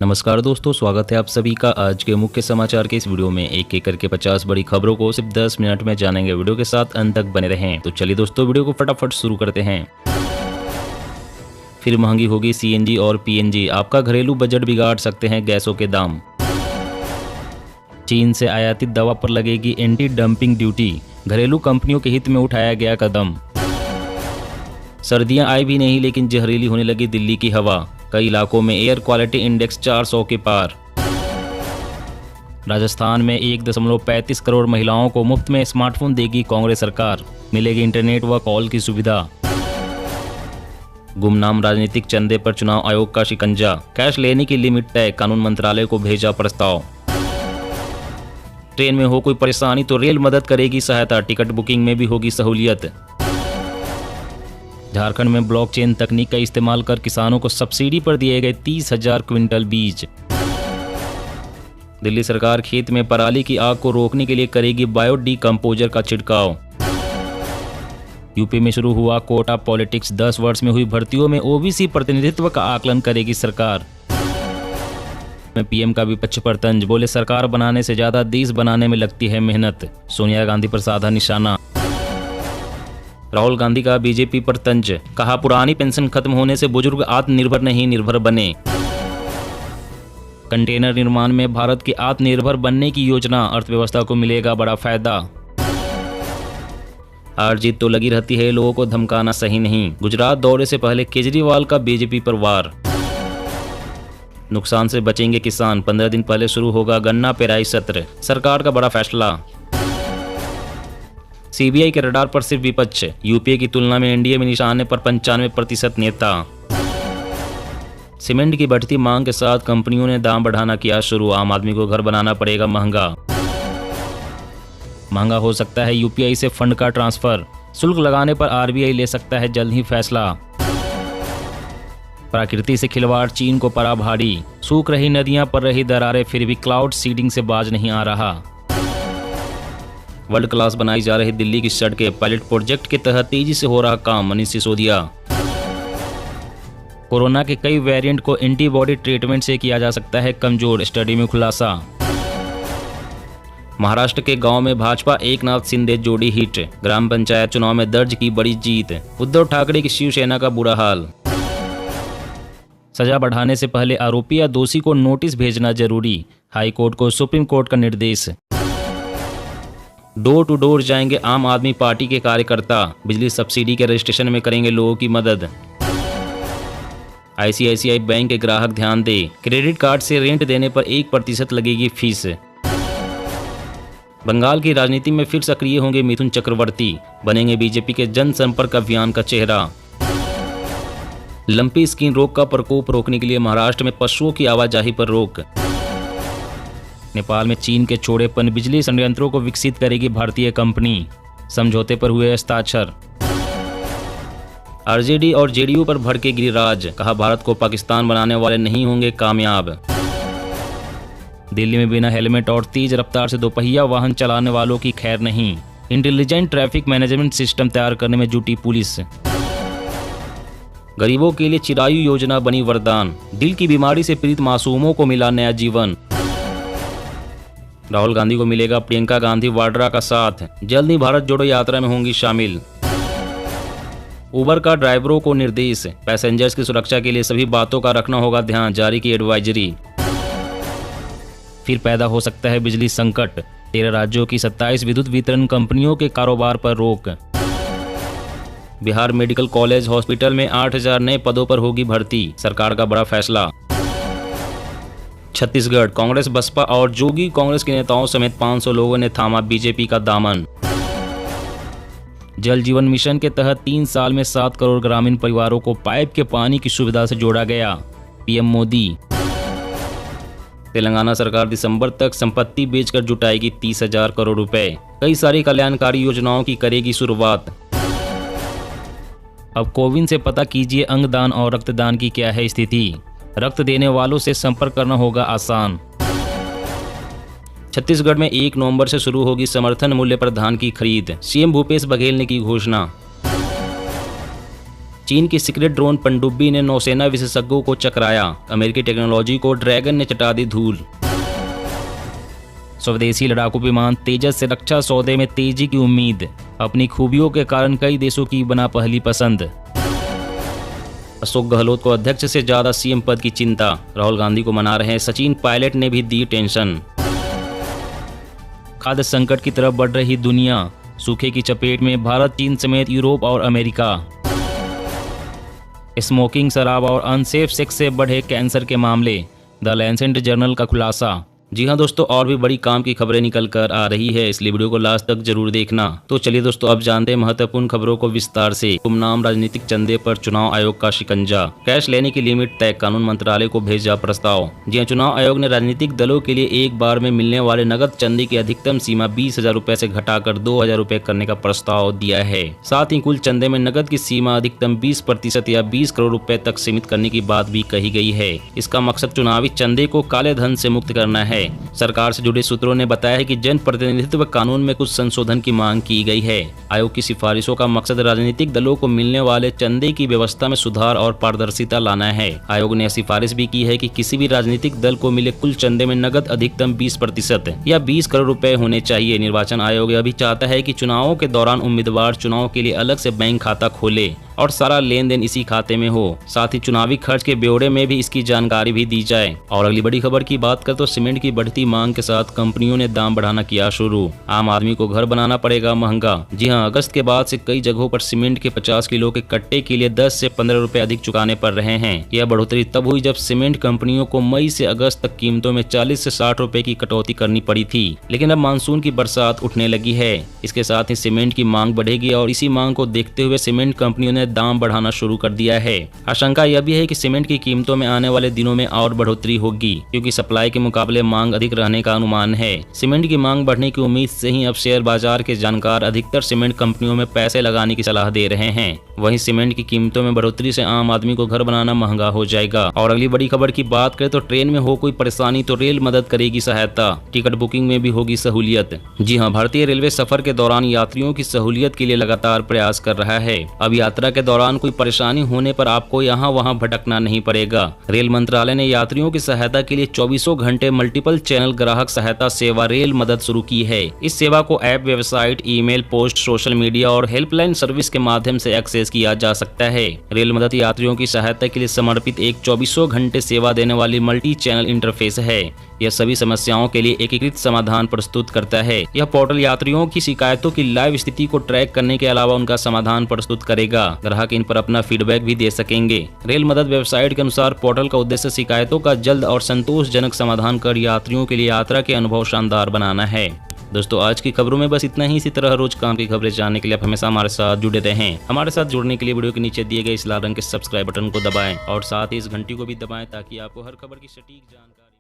नमस्कार दोस्तों, स्वागत है आप सभी का आज के मुख्य समाचार के इस वीडियो में। एक एक करके 50 बड़ी खबरों को सिर्फ 10 मिनट में जानेंगे। वीडियो के साथ अंत तक बने रहें। तो चलिए दोस्तों, वीडियो को फटाफट शुरू करते हैं। फिर महंगी होगी सीएनजी और पीएनजी, आपका घरेलू बजट बिगाड़ सकते हैं गैसों के दाम। चीन से आयातित दवा पर लगेगी एंटी डंपिंग ड्यूटी, घरेलू कंपनियों के हित में उठाया गया कदम। सर्दियां आई भी नहीं लेकिन जहरीली होने लगी दिल्ली की हवा, कई इलाकों में एयर क्वालिटी इंडेक्स 400 के पार। राजस्थान में 1.35 करोड़ महिलाओं को मुफ्त में स्मार्टफोन देगी कांग्रेस सरकार, मिलेगी इंटरनेट व कॉल की सुविधा। गुमनाम राजनीतिक चंदे पर चुनाव आयोग का शिकंजा, कैश लेने की लिमिट तय, कानून मंत्रालय को भेजा प्रस्ताव। ट्रेन में हो कोई परेशानी तो रेल मदद करेगी सहायता, टिकट बुकिंग में भी होगी सहूलियत। झारखंड में ब्लॉकचेन तकनीक का इस्तेमाल कर किसानों को सब्सिडी पर दिए गए 30,000 क्विंटल बीज। दिल्ली सरकार खेत में पराली की आग को रोकने के लिए करेगी बायो डीकंपोजर का छिड़काव। यूपी में शुरू हुआ कोटा पॉलिटिक्स, 10 वर्ष में हुई भर्तियों में ओबीसी प्रतिनिधित्व का आकलन करेगी सरकार। में पीएम का विपक्ष पर तंज, बोले सरकार बनाने से ज्यादा देश बनाने में लगती है मेहनत, सोनिया गांधी पर साधा निशाना। राहुल गांधी का बीजेपी पर तंज, कहा पुरानी पेंशन खत्म होने से बुजुर्ग आत्मनिर्भर नहीं निर्भर बने। कंटेनर निर्माण में भारत की आत्मनिर्भर बनने की योजना, अर्थव्यवस्था को मिलेगा बड़ा फायदा। हार जीत तो लगी रहती है, लोगों को धमकाना सही नहीं, गुजरात दौरे से पहले केजरीवाल का बीजेपी पर वार। नुकसान से बचेंगे किसान, 15 दिन पहले शुरू होगा गन्ना पेराई सत्र, सरकार का बड़ा फैसला। सीबीआई के रडार पर सिर्फ विपक्ष, यूपीए की तुलना में एनडीए में निशाने पर 95% नेता। सीमेंट की बढ़ती मांग के साथ कंपनियों ने दाम बढ़ाना किया शुरू, आम आदमी को घर बनाना पड़ेगा महंगा हो सकता है यूपीआई से फंड का ट्रांसफर, शुल्क लगाने पर आरबीआई ले सकता है जल्द ही फैसला। प्रकृति से खिलवाड़, चीन को पड़ा भारी, सूख रही नदियां पर रही दरारें, फिर भी क्लाउड सीडिंग से बाज नहीं आ रहा। वर्ल्ड क्लास बनाई जा रही दिल्ली की सड़कें, पायलट प्रोजेक्ट के तहत तेजी से हो रहा काम, मनीष सिसोदिया। कोरोना के कई वेरिएंट को एंटीबॉडी ट्रीटमेंट से किया जा सकता है कमजोर, स्टडी में खुलासा। महाराष्ट्र के गांव में भाजपा एकनाथ शिंदे जोड़ी हिट, ग्राम पंचायत चुनाव में दर्ज की बड़ी जीत, उद्धव ठाकरे की शिवसेना का बुरा हाल। सजा बढ़ाने से पहले आरोपी या दोषी को नोटिस भेजना जरूरी, हाई कोर्ट को सुप्रीम कोर्ट का निर्देश। डोर टू डोर जाएंगे आम आदमी पार्टी के कार्यकर्ता, बिजली सब्सिडी के रजिस्ट्रेशन में करेंगे लोगों की मदद। आईसीआईसीआई बैंक के ग्राहक ध्यान दे, क्रेडिट कार्ड से रेंट देने पर 1% लगेगी फीस। बंगाल की राजनीति में फिर सक्रिय होंगे मिथुन चक्रवर्ती, बनेंगे बीजेपी के जनसंपर्क अभियान का चेहरा। लंपी स्किन रोग का प्रकोप रोकने के लिए महाराष्ट्र में पशुओं की आवाजाही पर रोक। नेपाल में चीन के छोड़ेपन बिजली संयंत्रों को विकसित करेगी भारतीय कंपनी, समझौते पर हुए हस्ताक्षर। आरजेडी और जेडीयू पर भड़के गिरिराज, कहा भारत को पाकिस्तान बनाने वाले नहीं होंगे कामयाब। दिल्ली में बिना हेलमेट और तेज रफ्तार से दोपहिया वाहन चलाने वालों की खैर नहीं, इंटेलिजेंट ट्रैफिक मैनेजमेंट सिस्टम तैयार करने में जुटी पुलिस। गरीबों के लिए चिरायु योजना बनी वरदान, दिल की बीमारी से पीड़ित मासूमों को मिला नया जीवन। राहुल गांधी को मिलेगा प्रियंका गांधी वाड्रा का साथ, जल्द ही भारत जोड़ो यात्रा में होंगी शामिल। उबर का ड्राइवरों को निर्देश, पैसेंजर्स की सुरक्षा के लिए सभी बातों का रखना होगा ध्यान, जारी की एडवाइजरी। फिर पैदा हो सकता है बिजली संकट, 13 राज्यों की 27 विद्युत वितरण कंपनियों के कारोबार पर रोक। बिहार मेडिकल कॉलेज हॉस्पिटल में 8,000 नए पदों पर होगी भर्ती, सरकार का बड़ा फैसला। छत्तीसगढ़ कांग्रेस, बसपा और जोगी कांग्रेस के नेताओं समेत 500 लोगों ने थामा बीजेपी का दामन। जल जीवन मिशन के तहत 3 साल में 7 करोड़ ग्रामीण परिवारों को पाइप के पानी की सुविधा से जोड़ा गया, पीएम मोदी। तेलंगाना सरकार दिसंबर तक संपत्ति बेचकर जुटाएगी 30,000 करोड़ रुपए, कई सारी कल्याणकारी योजनाओं की करेगी शुरुआत। अब कोविन से पता कीजिए अंगदान और रक्तदान की क्या है स्थिति, रक्त देने वालों से संपर्क करना होगा आसान। छत्तीसगढ़ में 1 नवंबर से शुरू होगी समर्थन मूल्य पर धान की खरीद, सीएम भूपेश बघेल ने की घोषणा। चीन की सीक्रेट ड्रोन पनडुब्बी ने नौसेना विशेषज्ञों को चकराया। अमेरिकी टेक्नोलॉजी को ड्रैगन ने चटा दी धूल। स्वदेशी लड़ाकू विमान तेजस से रक्षा सौदे में तेजी की उम्मीद। अपनी खूबियों के कारण कई देशों की बना पहली पसंद। अशोक गहलोत को अध्यक्ष से ज्यादा सीएम पद की चिंता। राहुल गांधी को मना रहे सचिन पायलट ने भी दी टेंशन। खाद्य संकट की तरफ बढ़ रही दुनिया। सूखे की चपेट में भारत, चीन समेत यूरोप और अमेरिका। स्मोकिंग, शराब और अनसेफ सेक्स से बढ़े कैंसर के मामले। द लैंसेट जर्नल का खुलासा। जी हाँ दोस्तों, और भी बड़ी काम की खबरें निकल कर आ रही है, इसलिए वीडियो को लास्ट तक जरूर देखना। तो चलिए दोस्तों, अब जानते हैं महत्वपूर्ण खबरों को विस्तार से। गुमनाम राजनीतिक चंदे पर चुनाव आयोग का शिकंजा। कैश लेने की लिमिट तय, कानून मंत्रालय को भेजा प्रस्ताव। जी हाँ, चुनाव आयोग ने राजनीतिक दलों के लिए एक बार में मिलने वाले नगद चंदे की अधिकतम सीमा 20,000 रुपए से घटाकर 2,000 रुपए करने का प्रस्ताव दिया है। साथ ही कुल चंदे में नगद की सीमा अधिकतम 20% या 20 करोड़ रुपए तक सीमित करने की बात भी कही गई है। इसका मकसद चुनावी चंदे को काले धन से मुक्त करना है। सरकार से जुड़े सूत्रों ने बताया है कि जन प्रतिनिधित्व कानून में कुछ संशोधन की मांग की गई है। आयोग की सिफारिशों का मकसद राजनीतिक दलों को मिलने वाले चंदे की व्यवस्था में सुधार और पारदर्शिता लाना है। आयोग ने सिफारिश भी की है कि किसी भी राजनीतिक दल को मिले कुल चंदे में नगद अधिकतम 20% या 20 करोड़ रुपए होने चाहिए। निर्वाचन आयोग यह भी चाहता है कि चुनावों के दौरान उम्मीदवार चुनाव के लिए अलग से बैंक खाता खोले और सारा लेन देन इसी खाते में हो। साथ ही चुनावी खर्च के ब्यौरे में भी इसकी जानकारी भी दी जाए। और अगली बड़ी खबर की बात करें तो सीमेंट की बढ़ती मांग के साथ कंपनियों ने दाम बढ़ाना किया शुरू। आम आदमी को घर बनाना पड़ेगा महंगा। जी हां, अगस्त के बाद से कई जगहों पर सीमेंट के 50 किलो के कट्टे के लिए 10 से 15 रुपए अधिक चुकाने पड़ रहे हैं। यह बढ़ोतरी तब हुई जब सीमेंट कंपनियों को मई से अगस्त तक कीमतों में 40 से 60 रुपए की कटौती करनी पड़ी थी, लेकिन अब मानसून की बरसात उठने लगी है। इसके साथ ही सीमेंट की मांग बढ़ेगी और इसी मांग को देखते हुए सीमेंट कंपनियों ने दाम बढ़ाना शुरू कर दिया है। आशंका यह भी है कि सीमेंट की कीमतों में आने वाले दिनों में और बढ़ोतरी होगी, क्योंकि सप्लाई के मुकाबले मांग अधिक रहने का अनुमान है। सीमेंट की मांग बढ़ने की उम्मीद से ही अब शेयर बाजार के जानकार अधिकतर सीमेंट कंपनियों में पैसे लगाने की सलाह दे रहे हैं। वहीं सीमेंट की कीमतों में बढ़ोतरी से आम आदमी को घर बनाना महंगा हो जाएगा। और अगली बड़ी खबर की बात करें तो ट्रेन में हो कोई परेशानी तो रेल मदद करेगी सहायता। टिकट बुकिंग में भी होगी सहूलियत। जी हाँ, भारतीय रेलवे सफर के दौरान यात्रियों की सहूलियत के लिए लगातार प्रयास कर रहा है। अब यात्रा के दौरान कोई परेशानी होने पर आपको यहाँ वहाँ भटकना नहीं पड़ेगा। रेल मंत्रालय ने यात्रियों की सहायता के लिए 24 घंटे मल्टीपल चैनल ग्राहक सहायता सेवा रेल मदद शुरू की है। इस सेवा को app, website, email, post, social media और हेल्पलाइन सर्विस के माध्यम से एक्सेस किया जा सकता है। रेल मदद यात्रियों की सहायता के लिए समर्पित एक 24 घंटे सेवा देने वाली मल्टी चैनल इंटरफेस है। यह सभी समस्याओं के लिए एकीकृत समाधान प्रस्तुत करता है। यह पोर्टल यात्रियों की शिकायतों की लाइव स्थिति को ट्रैक करने के अलावा उनका समाधान प्रस्तुत करेगा। ग्राहक इन पर अपना फीडबैक भी दे सकेंगे। रेल मदद वेबसाइट के अनुसार पोर्टल का उद्देश्य शिकायतों का जल्द और संतोषजनक समाधान कर यात्रियों के लिए यात्रा के अनुभव शानदार बनाना है। दोस्तों, आज की खबरों में बस इतना ही। इसी तरह रोज काम की खबरें जानने के लिए आप हमेशा हमारे साथ जुड़े रहें। हमारे साथ जुड़ने के लिए वीडियो के नीचे दिए गए इस लाल रंग के सब्सक्राइब बटन को दबाएं और साथ ही इस घंटी को भी दबाएं ताकि आपको हर खबर की सटीक जानकारी